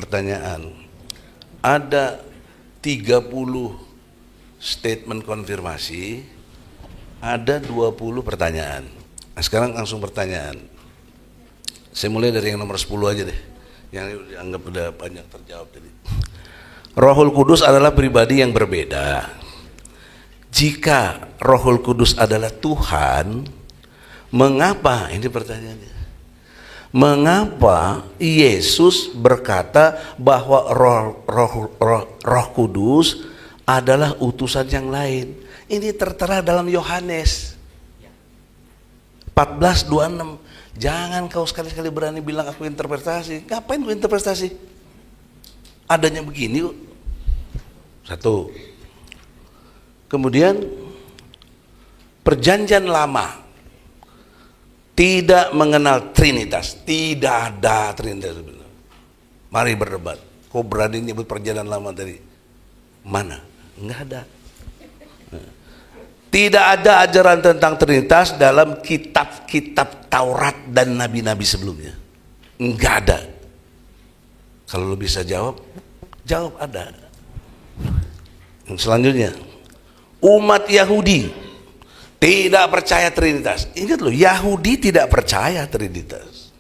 pertanyaan. Ada 30 statement konfirmasi, ada 20 pertanyaan. Nah, sekarang langsung pertanyaan. Saya mulai dari yang nomor 10 aja deh, yang dianggap udah banyak terjawab tadi. Rohul Kudus adalah pribadi yang berbeda. Jika Rohul Kudus adalah Tuhan, mengapa, ini pertanyaannya, mengapa Yesus berkata bahwa Roh Kudus adalah utusan yang lain? Ini tertera dalam Yohanes 14:26. Jangan kau sekali-kali berani bilang aku interpretasi. Ngapain aku interpretasi? Adanya begini kok. Satu. Kemudian perjanjian lama tidak mengenal Trinitas, tidak ada Trinitas. Mari berdebat. Kau berani nyebut perjanjian lama tadi? Mana? Enggak ada. Tidak ada ajaran tentang Trinitas dalam kitab-kitab Taurat dan nabi-nabi sebelumnya. Enggak ada. Kalau lo bisa jawab, jawab ada. Yang selanjutnya, umat Yahudi tidak percaya Trinitas. Ingat loh, Yahudi tidak percaya Trinitas.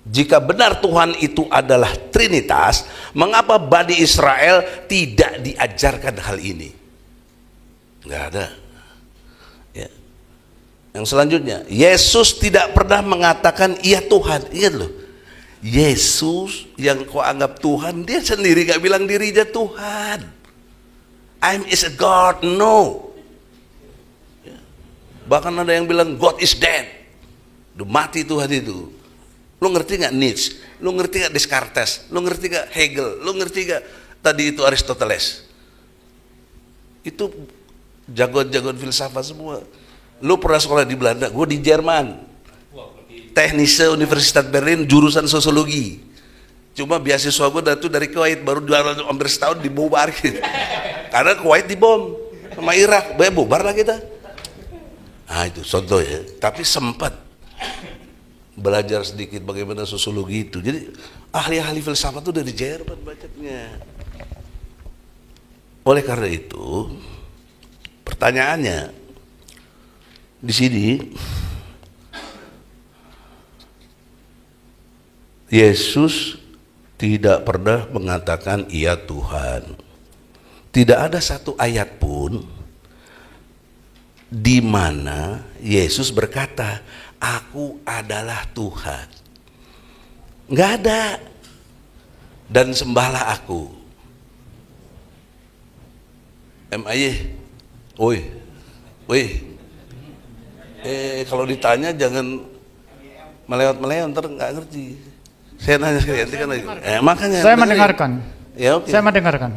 Jika benar Tuhan itu adalah Trinitas, mengapa Bani Israel tidak diajarkan hal ini? Nggak ada. Ya. Yang selanjutnya, Yesus tidak pernah mengatakan iya Tuhan. Ingat loh, Yesus yang kau anggap Tuhan, dia sendiri gak bilang dirinya Tuhan. I'm is a God, no. Ya. Bahkan ada yang bilang God is dead, udah mati Tuhan itu. Lo ngerti gak Nietzsche? Lo ngerti gak Descartes? Lo ngerti gak Hegel? Lo ngerti gak tadi itu Aristoteles? Itu jagoan-jagoan filsafat semua. Lu pernah sekolah di Belanda, gue di Jerman, Technische Universität Berlin, jurusan sosiologi. Cuma beasiswa gue itu dari Kuwait, baru hampir setahun dibubarin karena Kuwait dibom sama Irak, bubar lah kita. Nah itu contoh ya. Tapi sempat belajar sedikit bagaimana sosiologi itu. Jadi ahli-ahli filsafat itu dari Jerman banyaknya. Oleh karena itu, pertanyaannya di sini, Yesus tidak pernah mengatakan iya Tuhan. Tidak ada satu ayat pun di mana Yesus berkata, aku adalah Tuhan. Nggak ada. Dan sembahlah aku. MAY, woi, kalau ditanya jangan melewat-melewat, ntar nggak ngerti. Saya nanya sekali, nanti kan lagi. Makanya. Saya mendengarkan. Ya, okay. Saya mendengarkan.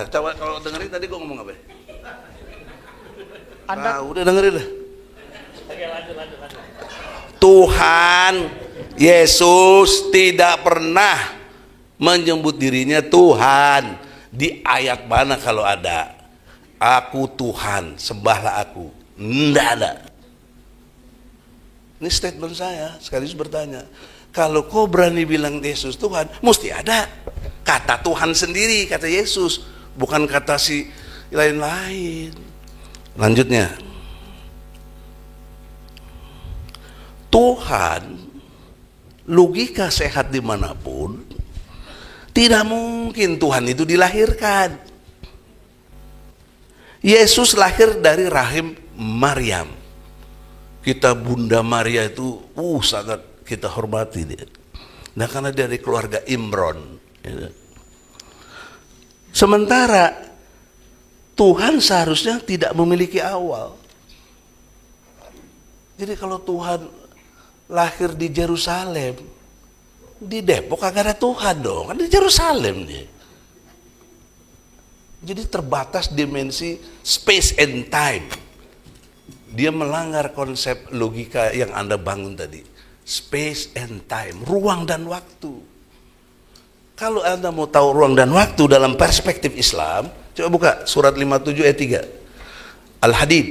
Coba kalau dengerin tadi gue ngomong apa? Anda udah dengerin dah. Tuhan Yesus tidak pernah menyebut dirinya Tuhan. Di ayat mana kalau ada? Aku Tuhan, sembahlah aku. Nggak ada. Ini statement saya, sekaligus bertanya. Kalau kau berani bilang Yesus Tuhan, mesti ada kata Tuhan sendiri, kata Yesus, bukan kata si lain-lain. Lanjutnya, Tuhan, logika sehat dimanapun, tidak mungkin Tuhan itu dilahirkan. Yesus lahir dari rahim Maryam. Kita Bunda Maria itu sangat kita hormati dia. Nah, karena dari keluarga Imron. Ya. Sementara Tuhan seharusnya tidak memiliki awal. Jadi kalau Tuhan lahir di Yerusalem, di Depok kagak ada Tuhan dong, kan di Yerusalem dia. Jadi terbatas dimensi space and time. Dia melanggar konsep logika yang Anda bangun tadi. Space and time, ruang dan waktu. Kalau Anda mau tahu ruang dan waktu dalam perspektif Islam, coba buka surat 57 ayat 3. Al-Hadid.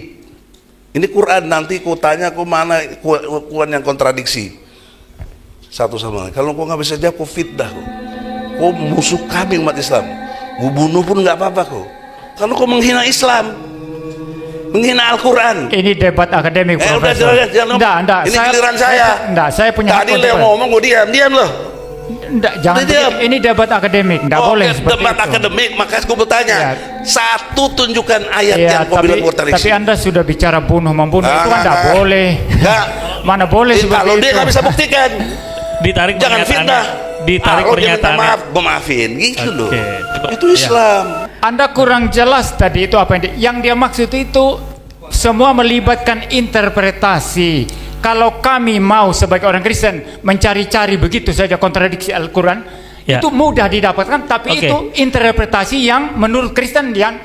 Ini Quran, nanti ku tanya ku mana kuan yang kontradiksi. Satu sama lain. Kalau kau nggak bisa jawab, ku fitnah. Kau musuh kami umat Islam. Gue bunuh pun nggak apa-apa kok. Karena kau menghina Islam, menghina Al-Quran. Ini debat akademik, Profesor. Enggak. Ini giliran saya. Saya punya tadi yang ngomong gue diam loh. Jangan ini debat akademik, enggak boleh seperti debat itu. Akademik, makanya gue bertanya, satu tunjukkan ayat ya, yang kau bilang kontradiksi. Tapi Anda sudah bicara membunuh itu kan enggak boleh. Mana boleh seperti kalau itu. Dia nggak bisa buktikan. Ditarik jangan fitnah. Ditarik pernyataan. Maaf, gue maafin gitu loh. Itu Islam. Anda kurang jelas tadi itu apa yang dia maksud itu semua melibatkan interpretasi. Kalau kami mau sebagai orang Kristen mencari-cari begitu saja kontradiksi Al-Quran, itu mudah didapatkan, tapi itu interpretasi yang menurut Kristen yang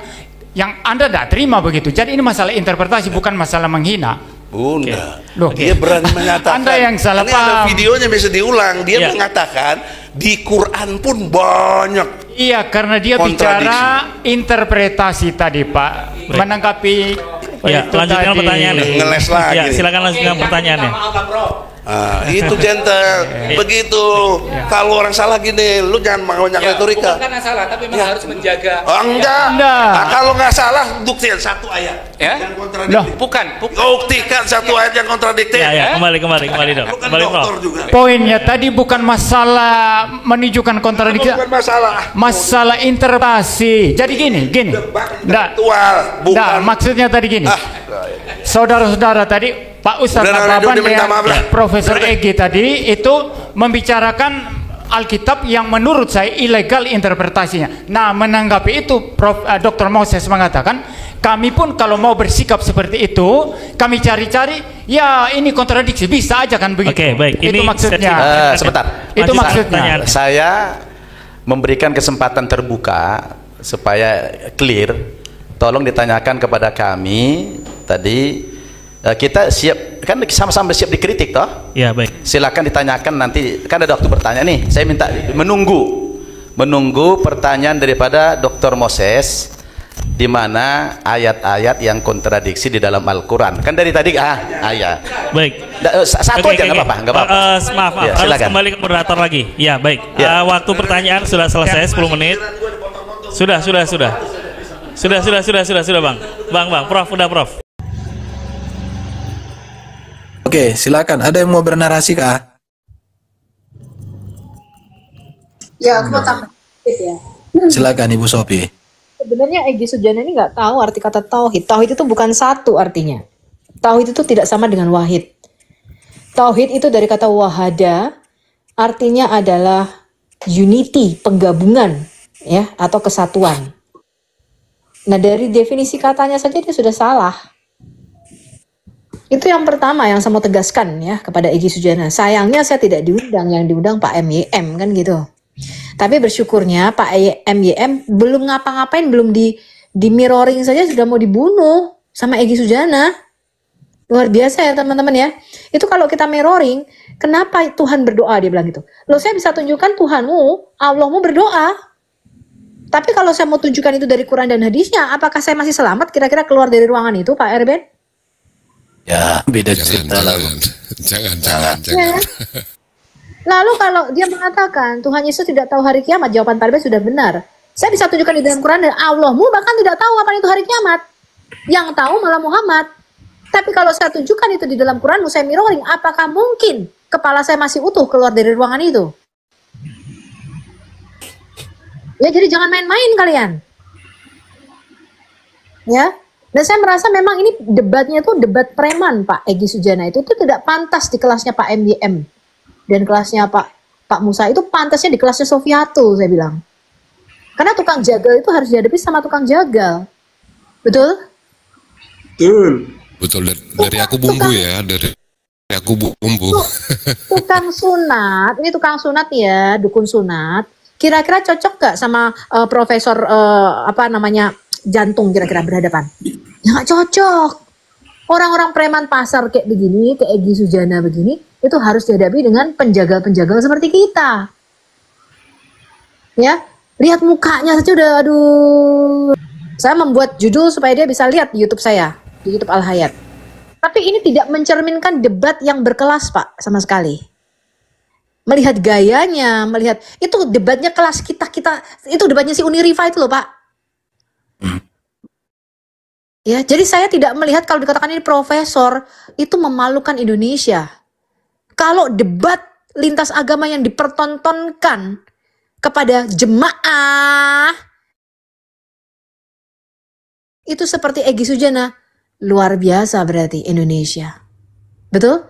Anda tidak terima begitu. Jadi ini masalah interpretasi, bukan masalah menghina. Bunda, Loh, dia berani menyatakan. Anda yang salah ini paham. ada videonya bisa diulang. Dia mengatakan di Quran pun banyak. Iya, karena dia bicara interpretasi tadi, Pak. Menanggapi lanjutkan pertanyaannya. Ngeles lagi. Ya, silakan lanjutkan pertanyaannya. Itu gentle begitu. Kalau orang salah gini, lu jangan banyak retorika. Bukan karena salah, tapi memang harus menjaga. Enggak. Kalau nggak salah, buktikan satu ayat yang kontradiktif. Bukan. Buktikan satu ayat yang kontradiktif. Kembali dong. Kembali, Prof. Poinnya tadi bukan masalah menunjukkan kontradiksi. Bukan masalah interpretasi. Jadi gini. Enggak, maksudnya tadi gini. Saudara-saudara tadi, Pak Ustadz Nababan dan Profesor Egy tadi itu membicarakan Alkitab yang menurut saya ilegal interpretasinya. Nah, menanggapi itu Dr. Moses mengatakan, kami pun kalau mau bersikap seperti itu, kami cari-cari, ya ini kontradiksi, bisa aja kan begitu. Oke, baik. Itu Ini maksudnya. Sebentar. Itu maksudnya. Saya memberikan kesempatan terbuka supaya clear. Tolong ditanyakan kepada kami tadi. Kita siap, kan sama-sama siap dikritik toh? Ya, baik. Silakan ditanyakan nanti, kan ada waktu bertanya nih. Saya minta menunggu pertanyaan daripada Dr. Moses, di mana ayat-ayat yang kontradiksi di dalam Al-Quran. Kan dari tadi ayat. Baik. Satu aja nggak apa-apa. Maaf. Ya, harus kembali ke moderator lagi. Ya, baik. Waktu pertanyaan sudah selesai 10 menit. Sudah, Bang. Bang, Prof, udah Prof. Oke, silakan. Ada yang mau bernarasi kah? Ya, aku mau tambah sedikit ya. Silakan Ibu Sophie. Sebenarnya Egy Sujana ini nggak tahu arti kata tauhid. Tauhid itu bukan satu artinya. Tauhid itu tidak sama dengan wahid. Tauhid itu dari kata wahada, artinya adalah unity, penggabungan, ya, atau kesatuan. Nah, dari definisi katanya saja dia sudah salah. Itu yang pertama yang saya mau tegaskan ya kepada Egy Sujana. Sayangnya saya tidak diundang, yang diundang Pak MYM kan gitu. Tapi bersyukurnya Pak MYM belum ngapa-ngapain, belum di mirroring saja sudah mau dibunuh sama Egy Sujana. Luar biasa ya teman-teman ya. Itu kalau kita mirroring, kenapa Tuhan berdoa, dia bilang gitu. Loh, saya bisa tunjukkan Tuhanmu, Allahmu berdoa. Tapi kalau saya mau tunjukkan itu dari Quran dan hadisnya, apakah saya masih selamat kira-kira keluar dari ruangan itu, Pak Erben? Ya, beda cerita lalu. Jangan. Ya. Lalu kalau dia mengatakan Tuhan Yesus tidak tahu hari kiamat, jawaban Pak Erben sudah benar. Saya bisa tunjukkan di dalam Quran dan Allahmu bahkan tidak tahu apa itu hari kiamat. Yang tahu malah Muhammad. Tapi kalau saya tunjukkan itu di dalam Quranmu, saya mirroring, apakah mungkin kepala saya masih utuh keluar dari ruangan itu? Ya, jadi jangan main-main kalian. Ya. Dan saya merasa memang ini debatnya tuh debat preman, Pak Egy Sujana itu tidak pantas di kelasnya Pak MYM dan kelasnya Pak Musa, itu pantasnya di kelasnya Sofiatul, saya bilang. Karena tukang jagal itu harus dihadapi sama tukang jagal. Betul? Betul, dari aku bumbu ya, dari aku bumbu. Tukang sunat, ini tukang sunat ya, dukun sunat. Kira-kira cocok gak sama profesor jantung kira-kira berhadapan? Ya gak cocok. Orang-orang preman pasar kayak begini, kayak Egy Sujana begini, itu harus dihadapi dengan penjagal-penjagal seperti kita. Ya, lihat mukanya saja udah, aduh. Saya membuat judul supaya dia bisa lihat di YouTube saya, di YouTube Al Hayat. Tapi ini tidak mencerminkan debat yang berkelas, Pak, sama sekali. melihat gayanya, melihat itu debatnya kelas kita itu debatnya si Uniriva itu loh Pak. Ya, jadi saya tidak melihat kalau dikatakan ini profesor itu memalukan Indonesia. Kalau debat lintas agama yang dipertontonkan kepada jemaah itu seperti Egy Sujana, luar biasa berarti Indonesia. Betul?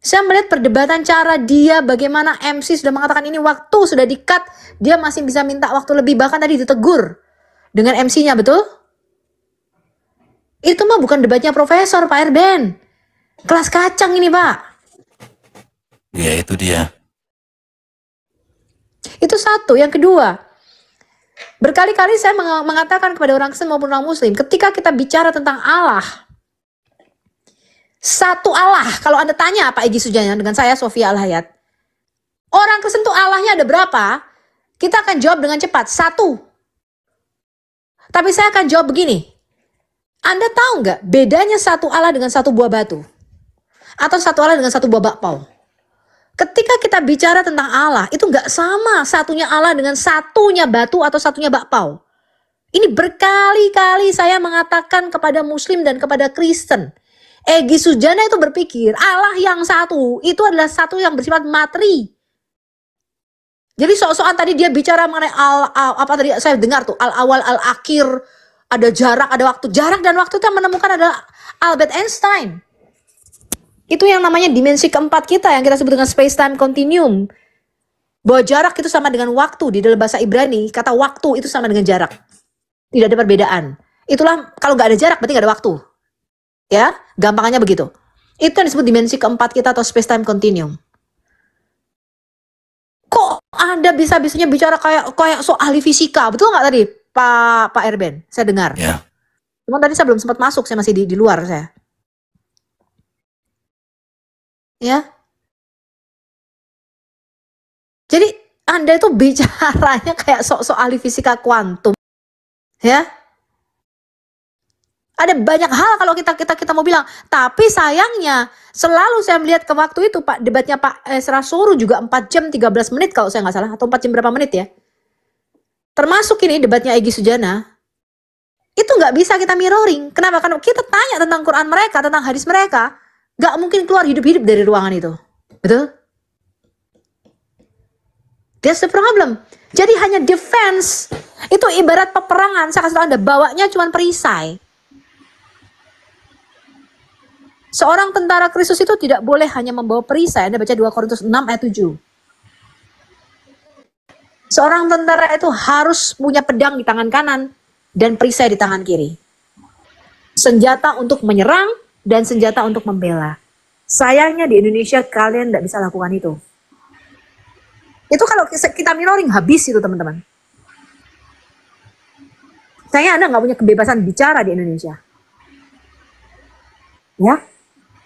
Saya melihat perdebatan cara dia, bagaimana MC sudah mengatakan ini waktu sudah di-cut, dia masih bisa minta waktu lebih, bahkan tadi ditegur dengan MC-nya, betul? Itu mah bukan debatnya profesor, Pak Erben. Kelas kacang ini, Pak. Ya, itu dia. Itu satu. Yang kedua, berkali-kali saya mengatakan kepada orang Kristen maupun orang Muslim, ketika kita bicara tentang Allah, satu Allah, kalau Anda tanya Pak Egy Sujana dengan saya, Sofia Al-Hayat, orang Kristen itu Allahnya ada berapa? Kita akan jawab dengan cepat, satu. Tapi saya akan jawab begini, Anda tahu nggak bedanya satu Allah dengan satu buah batu? Atau satu Allah dengan satu buah bakpao? Ketika kita bicara tentang Allah, itu nggak sama satunya Allah dengan satunya batu atau satunya bakpao. Ini berkali-kali saya mengatakan kepada Muslim dan kepada Kristen. Egy Sujana itu berpikir Allah yang satu itu adalah satu yang bersifat materi. Jadi soal tadi dia bicara mengenai apa tadi saya dengar tuh al-awal al-akhir, ada jarak, ada waktu. Jarak dan waktu itu yang menemukan adalah Albert Einstein. Itu yang namanya dimensi keempat kita yang kita sebut dengan space time continuum. Bahwa jarak itu sama dengan waktu. Di dalam bahasa Ibrani kata waktu itu sama dengan jarak. Tidak ada perbedaan. Itulah kalau nggak ada jarak berarti nggak ada waktu. Ya, gampangannya begitu. Itu yang disebut dimensi keempat kita atau space time continuum. Kok Anda bisa-bisanya bicara kayak soal ahli fisika? Betul nggak tadi Pak Erben? Saya dengar. Ya. Cuma tadi saya belum sempat masuk, saya masih di luar saya. Ya. Jadi Anda itu bicaranya kayak sok-sok ahli fisika kuantum. Ya. Ada banyak hal kalau kita mau bilang, tapi sayangnya selalu saya melihat ke waktu itu Pak, debatnya Pak Esra Soru juga 4 jam 13 menit kalau saya nggak salah, atau 4 jam berapa menit ya. Termasuk ini debatnya Egy Sujana, itu nggak bisa kita mirroring. Kenapa? Karena kita tanya tentang Quran mereka, tentang hadis mereka, nggak mungkin keluar hidup-hidup dari ruangan itu. Betul? That's the problem. Jadi hanya defense, itu ibarat peperangan, saya kasih tahu Anda, bawanya cuma perisai. Seorang tentara Kristus itu tidak boleh hanya membawa perisai. Anda baca 2 Korintus 6 ayat 7. Seorang tentara itu harus punya pedang di tangan kanan dan perisai di tangan kiri. Senjata untuk menyerang dan senjata untuk membela. Sayangnya di Indonesia kalian tidak bisa lakukan itu. Itu kalau kita mirroring habis itu teman-teman. Sayangnya Anda nggak punya kebebasan bicara di Indonesia. Ya.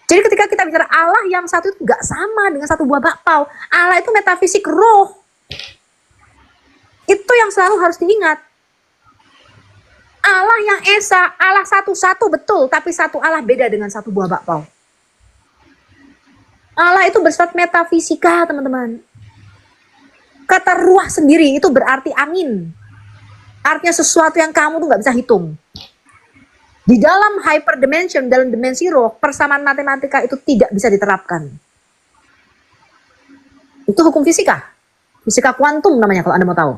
Jadi ketika kita bicara Allah yang satu itu nggak sama dengan satu buah bakpao. Allah itu metafisik roh. Itu yang selalu harus diingat. Allah yang Esa, Allah satu-satu betul, tapi satu Allah beda dengan satu buah bakpao. Allah itu bersifat metafisika, teman-teman. Kata ruah sendiri itu berarti angin. Artinya sesuatu yang kamu tuh nggak bisa hitung. Di dalam hyperdimension, dalam dimensi roh, persamaan matematika itu tidak bisa diterapkan. Itu hukum fisika. Fisika kuantum namanya kalau Anda mau tahu.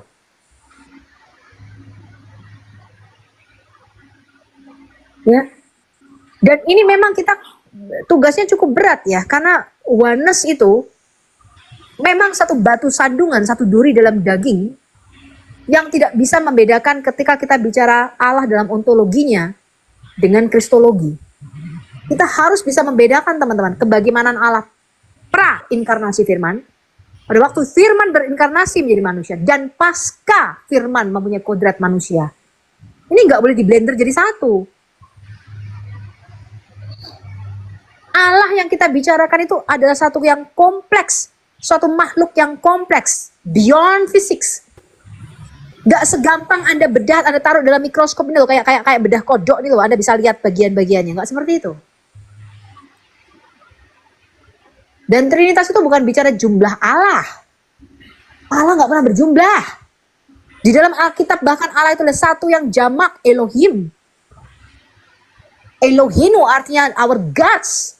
Ya. Dan ini memang kita tugasnya cukup berat ya, karena oneness itu memang satu batu sandungan, satu duri dalam daging yang tidak bisa membedakan ketika kita bicara Allah dalam ontologinya dengan kristologi. Kita harus bisa membedakan teman-teman kebagaimanan Allah pra-inkarnasi firman, pada waktu firman berinkarnasi menjadi manusia, dan pasca firman mempunyai kodrat manusia. Ini nggak boleh diblender jadi satu. Allah yang kita bicarakan itu adalah satu yang kompleks, suatu makhluk yang kompleks, beyond physics. Gak segampang Anda bedah, Anda taruh dalam mikroskop ini loh, kayak bedah kodok nih loh, Anda bisa lihat bagian-bagiannya, gak seperti itu. Dan Trinitas itu bukan bicara jumlah Allah. Allah nggak pernah berjumlah. Di dalam Alkitab bahkan Allah itu adalah satu yang jamak, Elohim. Elohinu artinya our gods.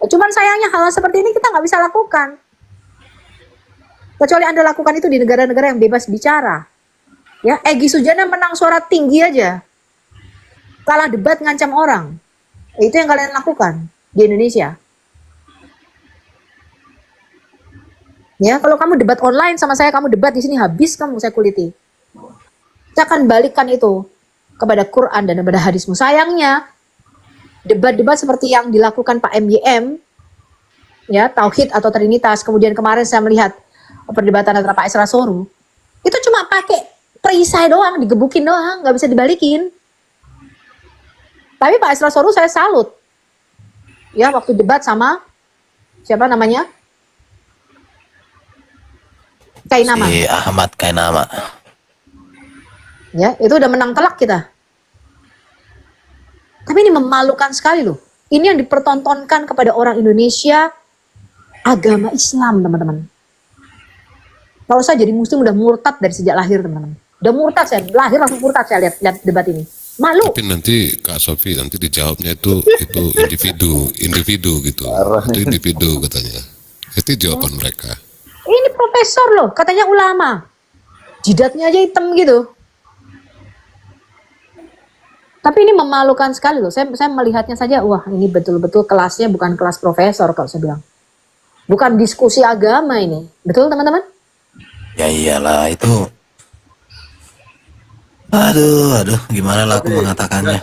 Cuman sayangnya hal seperti ini kita nggak bisa lakukan. Kecuali Anda lakukan itu di negara-negara yang bebas bicara. Ya, Egy Sujana menang suara tinggi aja. Kalah debat ngancam orang. Itu yang kalian lakukan di Indonesia. Ya, kalau kamu debat online sama saya, kamu debat di sini habis kamu saya kuliti. Saya akan balikkan itu kepada Quran dan kepada hadismu. Sayangnya debat-debat seperti yang dilakukan Pak MYM, ya, Tauhid atau Trinitas, kemudian kemarin saya melihat perdebatan antara Pak Esra Soru, itu cuma pakai perisai doang, digebukin doang, nggak bisa dibalikin. Tapi Pak Esra Soru saya salut. Ya, waktu debat sama siapa namanya? Kainama. Si Ahmad Kainama. Ya, itu udah menang telak kita. Tapi ini memalukan sekali loh. Ini yang dipertontonkan kepada orang Indonesia, agama Islam, teman-teman. Kalau saya jadi muslim udah murtad dari sejak lahir, teman-teman. Udah murtad, saya lahir langsung murtad saya lihat debat ini. Malu. Tapi nanti Kak Sofi nanti dijawabnya itu individu gitu. Itu individu katanya. Itu jawaban mereka. Ini profesor loh, katanya ulama. Jidatnya aja hitam gitu. Tapi ini memalukan sekali loh. Saya melihatnya saja, wah ini betul-betul kelasnya bukan kelas profesor kalau saya bilang. Bukan diskusi agama ini. Betul teman-teman? Ya iyalah itu. Aduh, gimana lah aku mengatakannya.